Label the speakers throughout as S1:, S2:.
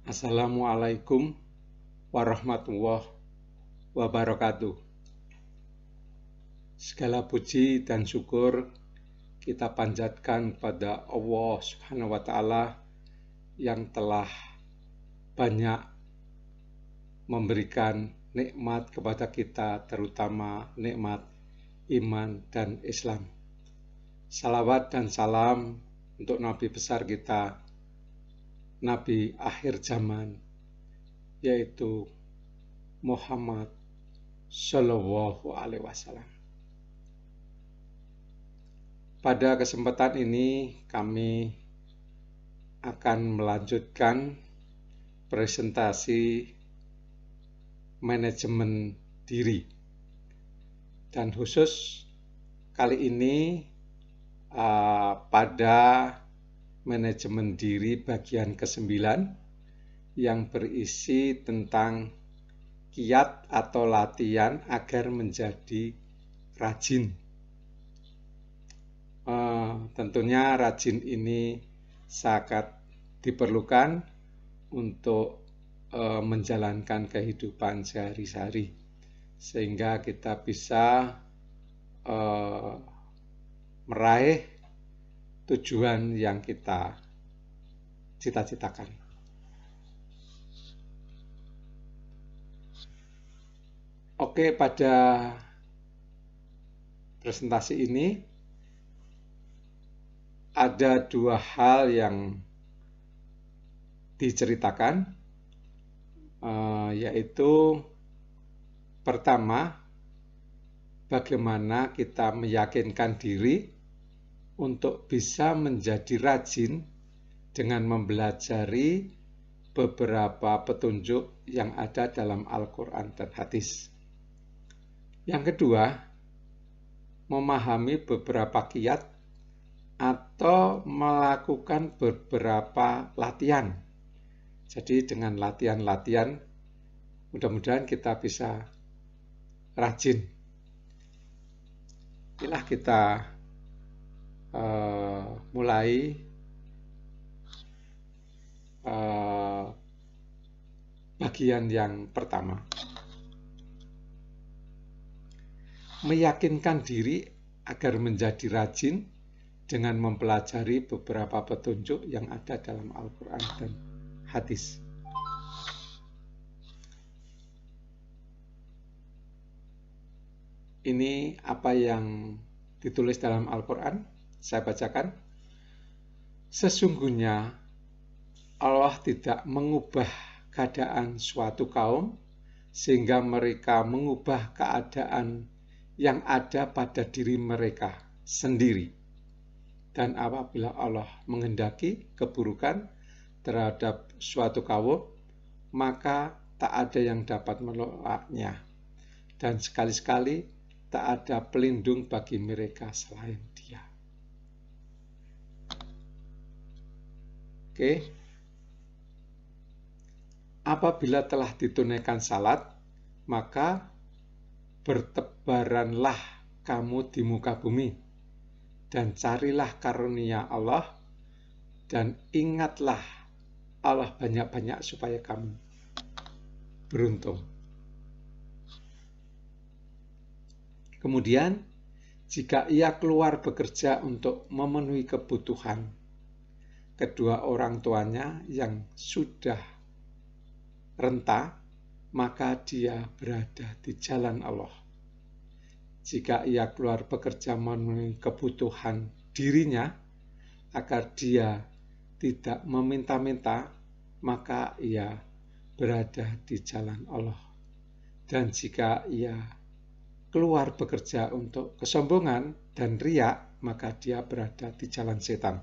S1: Assalamualaikum warahmatullahi wabarakatuh. Segala puji dan syukur kita panjatkan pada Allah Subhanahu wa Ta'ala yang telah banyak memberikan nikmat kepada kita, terutama nikmat iman dan Islam. Salawat dan salam untuk Nabi besar kita, Nabi akhir zaman, yaitu Muhammad Shallallahu Alaihi Wasallam. Pada kesempatan ini kami akan melanjutkan presentasi manajemen diri, dan khusus kali ini pada manajemen diri bagian ke-9 yang berisi tentang kiat atau latihan agar menjadi rajin. Tentunya rajin ini sangat diperlukan untuk menjalankan kehidupan sehari-hari, sehingga kita bisa meraih tujuan yang kita cita-citakan. Oke, pada presentasi ini ada dua hal yang diceritakan, yaitu pertama, bagaimana kita meyakinkan diri untuk bisa menjadi rajin dengan mempelajari beberapa petunjuk yang ada dalam Al-Quran dan hadis. Yang kedua, memahami beberapa kiat atau melakukan beberapa latihan. Jadi dengan latihan-latihan, mudah-mudahan kita bisa rajin. Inilah kita mulai bagian yang pertama. Meyakinkan diri agar menjadi rajin dengan mempelajari beberapa petunjuk yang ada dalam Al-Quran dan hadis. Ini apa yang ditulis dalam Al-Quran, saya bacakan. Sesungguhnya Allah tidak mengubah keadaan suatu kaum sehingga mereka mengubah keadaan yang ada pada diri mereka sendiri. Dan apabila Allah menghendaki keburukan terhadap suatu kaum, maka tak ada yang dapat menolaknya. Dan sekali-sekali tak ada pelindung bagi mereka selain Dia. Oke. Apabila telah ditunaikan salat, maka bertebaranlah kamu di muka bumi, dan carilah karunia Allah, dan ingatlah Allah banyak-banyak supaya kamu beruntung. Kemudian, jika ia keluar bekerja untuk memenuhi kebutuhan kedua orang tuanya yang sudah renta, maka dia berada di jalan Allah. Jika ia keluar bekerja memenuhi kebutuhan dirinya agar dia tidak meminta-minta, maka ia berada di jalan Allah. Dan jika ia keluar bekerja untuk kesombongan dan riak, maka dia berada di jalan setan.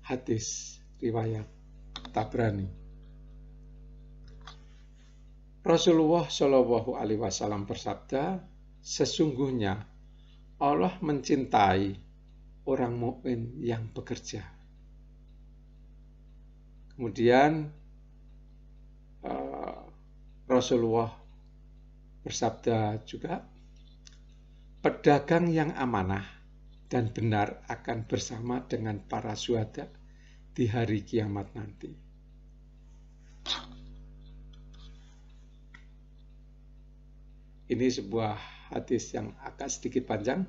S1: Hadis riwayat Tabrani. Rasulullah Shallallahu Alaihi Wasallam bersabda, sesungguhnya Allah mencintai orang mukmin yang bekerja. Kemudian Rasulullah bersabda juga, pedagang yang amanah dan benar akan bersama dengan para syuhada di hari kiamat nanti. Ini sebuah hadis yang agak sedikit panjang.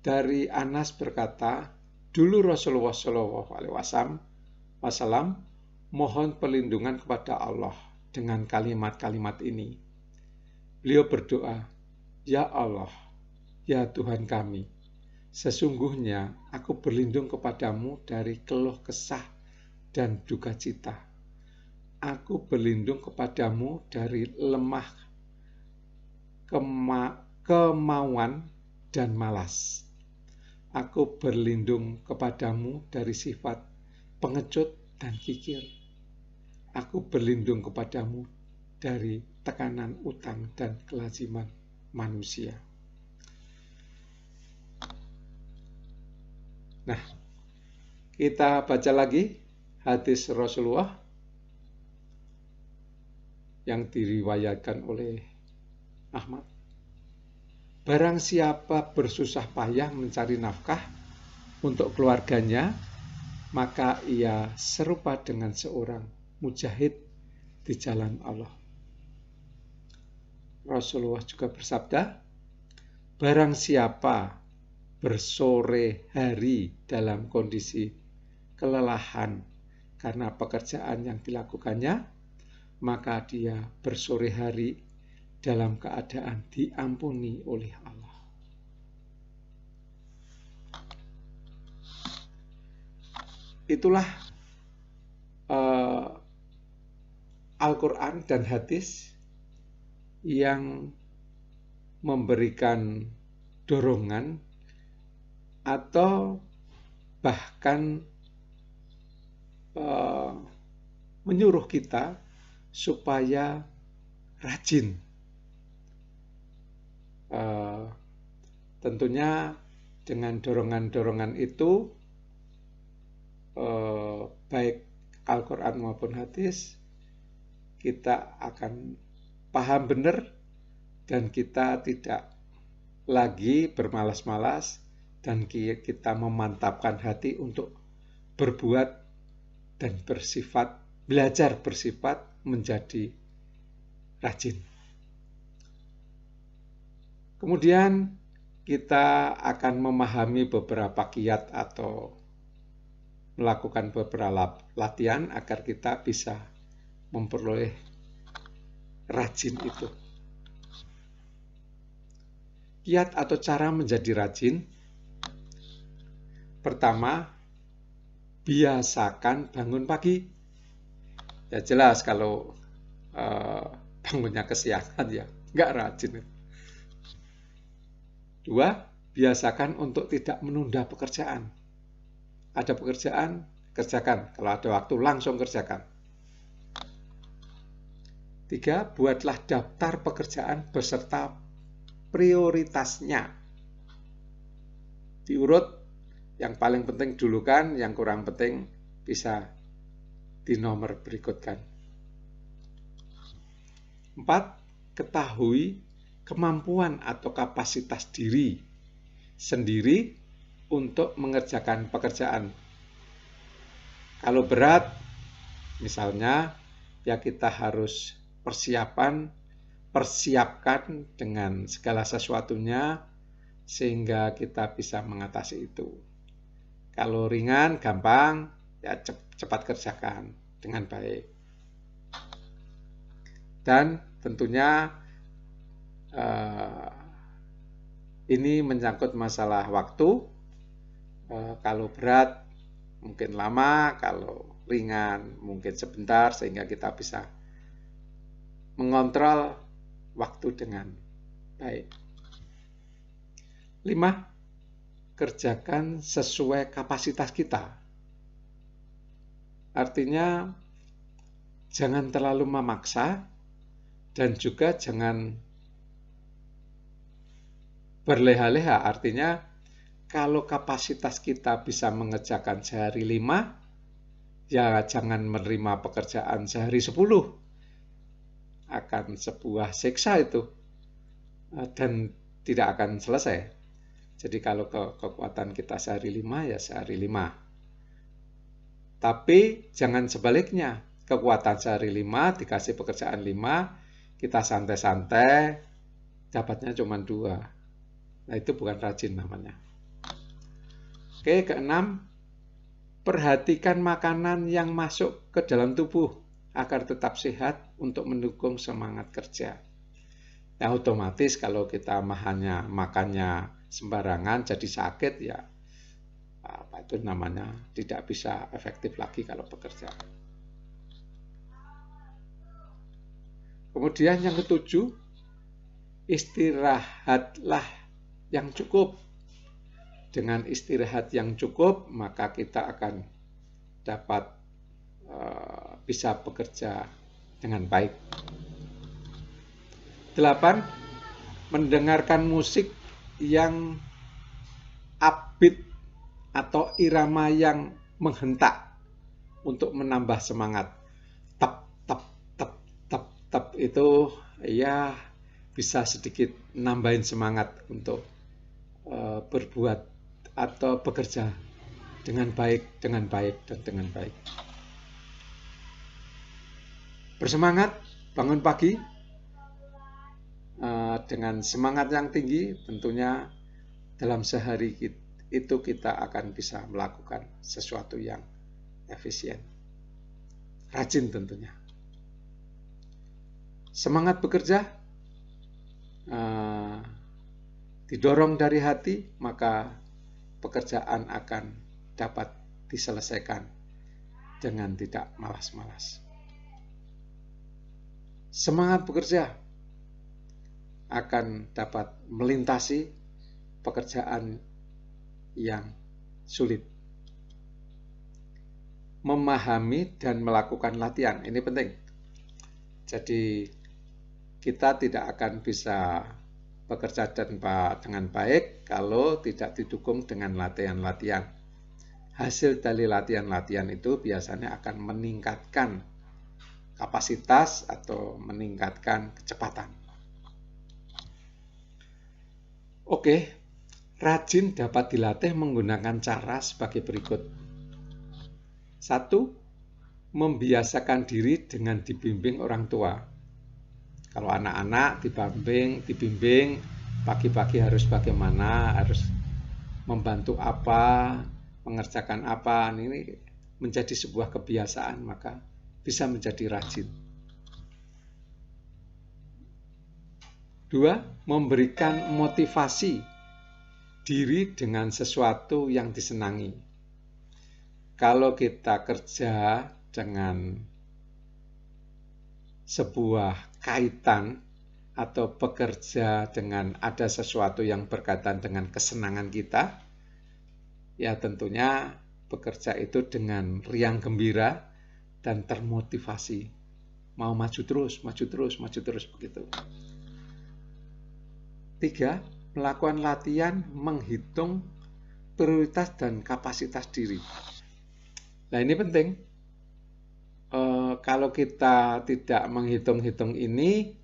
S1: Dari Anas berkata, dulu Rasulullah SAW mohon perlindungan kepada Allah dengan kalimat-kalimat ini. Beliau berdoa, ya Allah, ya Tuhan kami, sesungguhnya aku berlindung kepadamu dari keluh kesah dan duka cita. Aku berlindung kepadamu dari lemah kemauan dan malas. Aku berlindung kepadamu dari sifat pengecut dan kikir. Aku berlindung kepadamu dari tekanan utang dan kelaziman manusia. Nah, kita baca lagi hadis Rasulullah yang diriwayatkan oleh Ahmad. Barang siapa bersusah payah mencari nafkah untuk keluarganya, maka ia serupa dengan seorang mujahid di jalan Allah. Rasulullah juga bersabda, barang siapa bersore hari dalam kondisi kelelahan karena pekerjaan yang dilakukannya, maka dia bersore hari dalam keadaan diampuni oleh Allah. Itulah Al-Quran dan hadis yang memberikan dorongan atau bahkan menyuruh kita supaya rajin. Tentunya dengan dorongan-dorongan itu baik Al-Quran maupun hadis kita akan paham benar dan kita tidak lagi bermalas-malas dan kita memantapkan hati untuk berbuat dan belajar bersifat menjadi rajin. Kemudian kita akan memahami beberapa kiat atau melakukan beberapa latihan agar kita bisa memperoleh rajin itu. Kiat atau cara menjadi rajin. Pertama, biasakan bangun pagi. Ya jelas kalau bangunnya kesiangan ya nggak rajin. 2, biasakan untuk tidak menunda pekerjaan. Ada pekerjaan, kerjakan. Kalau ada waktu, langsung kerjakan. 3, buatlah daftar pekerjaan beserta prioritasnya. Diurut, yang paling penting dulu kan, yang kurang penting bisa di nomor berikutkan. 4, ketahui kemampuan atau kapasitas diri sendiri untuk mengerjakan pekerjaan. Kalau berat, misalnya, ya kita harus persiapkan dengan segala sesuatunya sehingga kita bisa mengatasi itu. Kalau ringan, gampang, ya cepat kerjakan dengan baik. Dan tentunya ini menyangkut masalah waktu. Kalau berat mungkin lama, kalau ringan mungkin sebentar, sehingga kita bisa mengontrol waktu dengan baik. 5, kerjakan sesuai kapasitas kita. Artinya jangan terlalu memaksa dan juga jangan berleha-leha. Artinya kalau kapasitas kita bisa mengerjakan sehari 5, ya jangan menerima pekerjaan sehari 10. Akan sebuah siksa itu dan tidak akan selesai. Jadi kalau kekuatan kita sehari 5, ya sehari 5. Tapi jangan sebaliknya. Kekuatan sehari 5, dikasih pekerjaan 5, kita santai-santai, dapatnya cuma 2. Nah, itu bukan rajin namanya. Oke, keenam, perhatikan makanan yang masuk ke dalam tubuh agar tetap sehat untuk mendukung semangat kerja. Ya otomatis kalau kita makannya sembarangan jadi sakit, ya apa itu namanya, tidak bisa efektif lagi kalau bekerja. Kemudian yang ketujuh, istirahatlah yang cukup. Dengan istirahat yang cukup, maka kita akan dapat bisa bekerja dengan baik. 8. Mendengarkan musik yang upbeat atau irama yang menghentak untuk menambah semangat. Tap, tap, tap, tap, tap itu ya bisa sedikit nambahin semangat untuk berbuat atau bekerja dengan baik, dan dengan baik. Bersemangat, bangun pagi dengan semangat yang tinggi, tentunya dalam sehari itu kita akan bisa melakukan sesuatu yang efisien. Rajin tentunya. Semangat bekerja didorong dari hati, maka pekerjaan akan dapat diselesaikan dengan tidak malas-malas. Semangat bekerja akan dapat melintasi pekerjaan yang sulit. Memahami dan melakukan latihan, ini penting. Jadi kita tidak akan bisa bekerja dengan baik kalau tidak didukung dengan latihan-latihan. Hasil dari latihan-latihan itu biasanya akan meningkatkan kapasitas atau meningkatkan kecepatan. Oke, rajin dapat dilatih menggunakan cara sebagai berikut. 1. Membiasakan diri dengan dibimbing orang tua. Kalau anak-anak dibimbing pagi-pagi harus bagaimana, harus membantu apa, mengerjakan apa, ini menjadi sebuah kebiasaan, maka bisa menjadi rajin. 2. Memberikan motivasi diri dengan sesuatu yang disenangi. Kalau kita kerja dengan sebuah kaitan atau bekerja dengan ada sesuatu yang berkaitan dengan kesenangan kita, ya tentunya bekerja itu dengan riang gembira dan termotivasi. Mau maju terus begitu. 3. Melakukan latihan menghitung prioritas dan kapasitas diri. Nah, ini penting. Kalau kita tidak menghitung-hitung ini,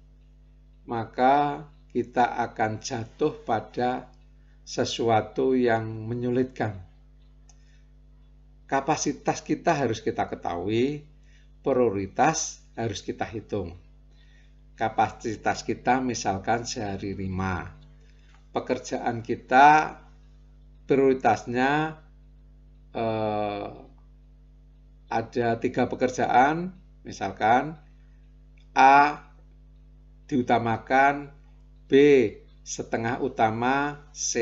S1: maka kita akan jatuh pada sesuatu yang menyulitkan. Kapasitas kita harus kita ketahui, prioritas harus kita hitung. Kapasitas kita misalkan sehari 5. Pekerjaan kita prioritasnya ada 3 pekerjaan, misalkan A diutamakan, B setengah utama, C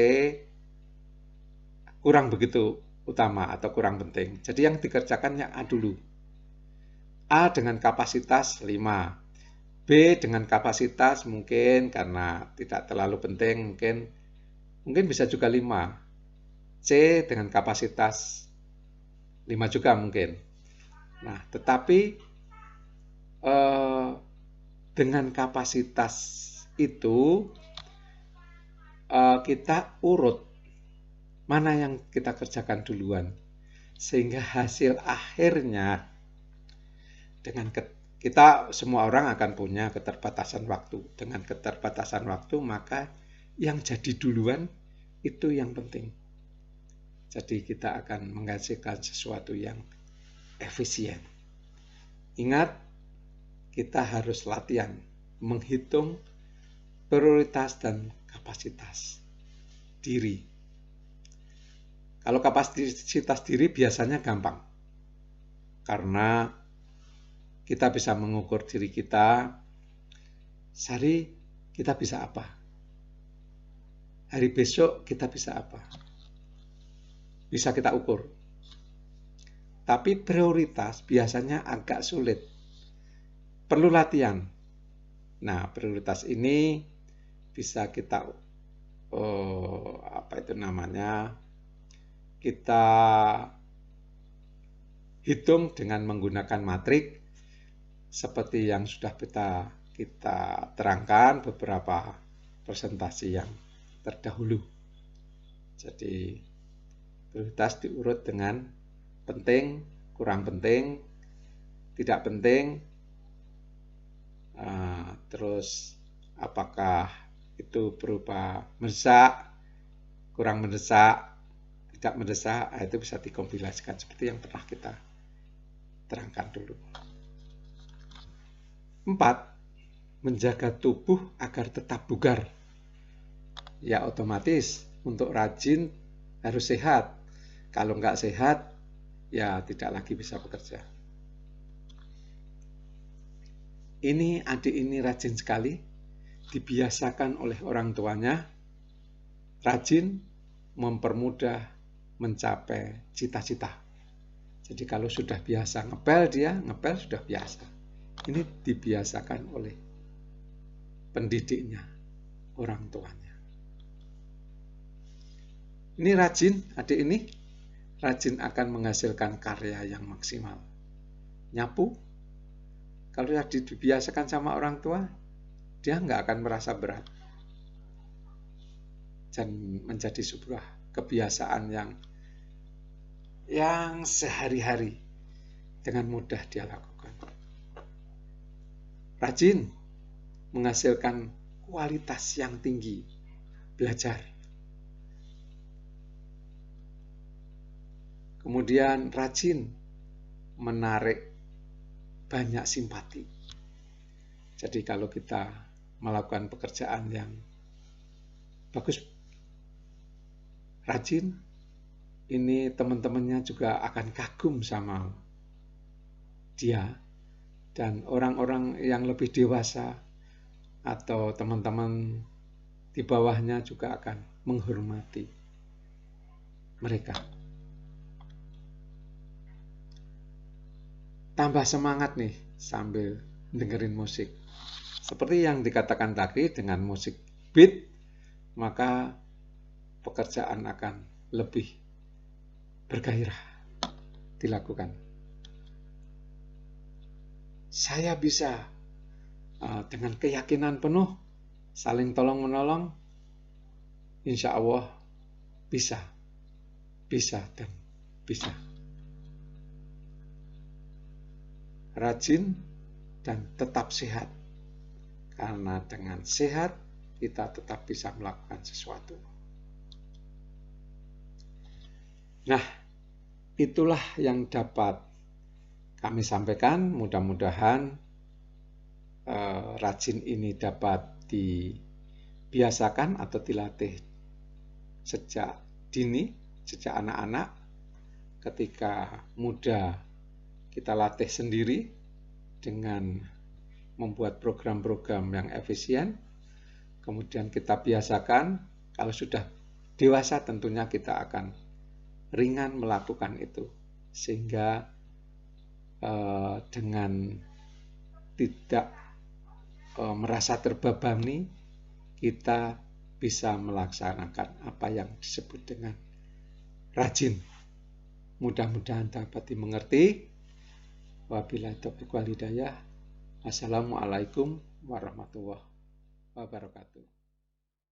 S1: kurang begitu utama atau kurang penting. Jadi yang dikerjakan yang A dulu. A dengan kapasitas 5, B dengan kapasitas mungkin karena tidak terlalu penting, mungkin bisa juga 5, C dengan kapasitas 5 juga mungkin. Nah, tetapi dengan kapasitas itu kita urut mana yang kita kerjakan duluan, sehingga hasil akhirnya dengan kita semua orang akan punya keterbatasan waktu. Dengan keterbatasan waktu, maka yang jadi duluan itu yang penting. Jadi kita akan menghasilkan sesuatu yang efisien. Ingat, kita harus latihan menghitung prioritas dan kapasitas diri. Kalau kapasitas diri biasanya gampang, karena kita bisa mengukur diri kita, sehari kita bisa apa, hari besok kita bisa apa, bisa kita ukur. Tapi prioritas biasanya agak sulit, perlu latihan. Nah, prioritas ini bisa kita kita hitung dengan menggunakan matrik seperti yang sudah kita terangkan beberapa presentasi yang terdahulu. Jadi prioritas diurut dengan penting, kurang penting, tidak penting, terus apakah itu berupa mendesak, kurang mendesak, tidak mendesak, itu bisa dikompilasikan seperti yang pernah kita terangkan dulu. 4. Menjaga tubuh agar tetap bugar. Ya otomatis untuk rajin harus sehat. Kalau nggak sehat, ya tidak lagi bisa bekerja. Ini adik ini rajin sekali, dibiasakan oleh orang tuanya, rajin mempermudah mencapai cita-cita. Jadi kalau sudah biasa ngepel, dia ngepel sudah biasa. Ini dibiasakan oleh pendidiknya, orang tuanya. Ini rajin, adik ini rajin akan menghasilkan karya yang maksimal. Nyapu, kalau sudah dibiasakan sama orang tua, dia nggak akan merasa berat. Dan menjadi sebuah kebiasaan yang sehari-hari dengan mudah dia lakukan. Rajin menghasilkan kualitas yang tinggi, belajar. Kemudian rajin menarik banyak simpati. Jadi kalau kita melakukan pekerjaan yang bagus, rajin, ini teman-temannya juga akan kagum sama dia. Dan orang-orang yang lebih dewasa atau teman-teman di bawahnya juga akan menghormati mereka. Tambah semangat nih sambil dengerin musik. Seperti yang dikatakan tadi, dengan musik beat, maka pekerjaan akan lebih bergairah dilakukan. Saya bisa dengan keyakinan penuh, saling tolong-menolong, insya Allah bisa dan bisa. Rajin dan tetap sehat, karena dengan sehat kita tetap bisa melakukan sesuatu. Nah, itulah yang dapat kami sampaikan. Mudah-mudahan rajin ini dapat dibiasakan atau dilatih sejak dini, sejak anak-anak. Ketika muda kita latih sendiri dengan membuat program-program yang efisien, kemudian kita biasakan. Kalau sudah dewasa tentunya kita akan ringan melakukan itu, sehingga dengan tidak merasa terbebani, kita bisa melaksanakan apa yang disebut dengan rajin. Mudah-mudahan dapat dimengerti. Wabillahi taufiq wal hidayah. Assalamualaikum warahmatullahi wabarakatuh.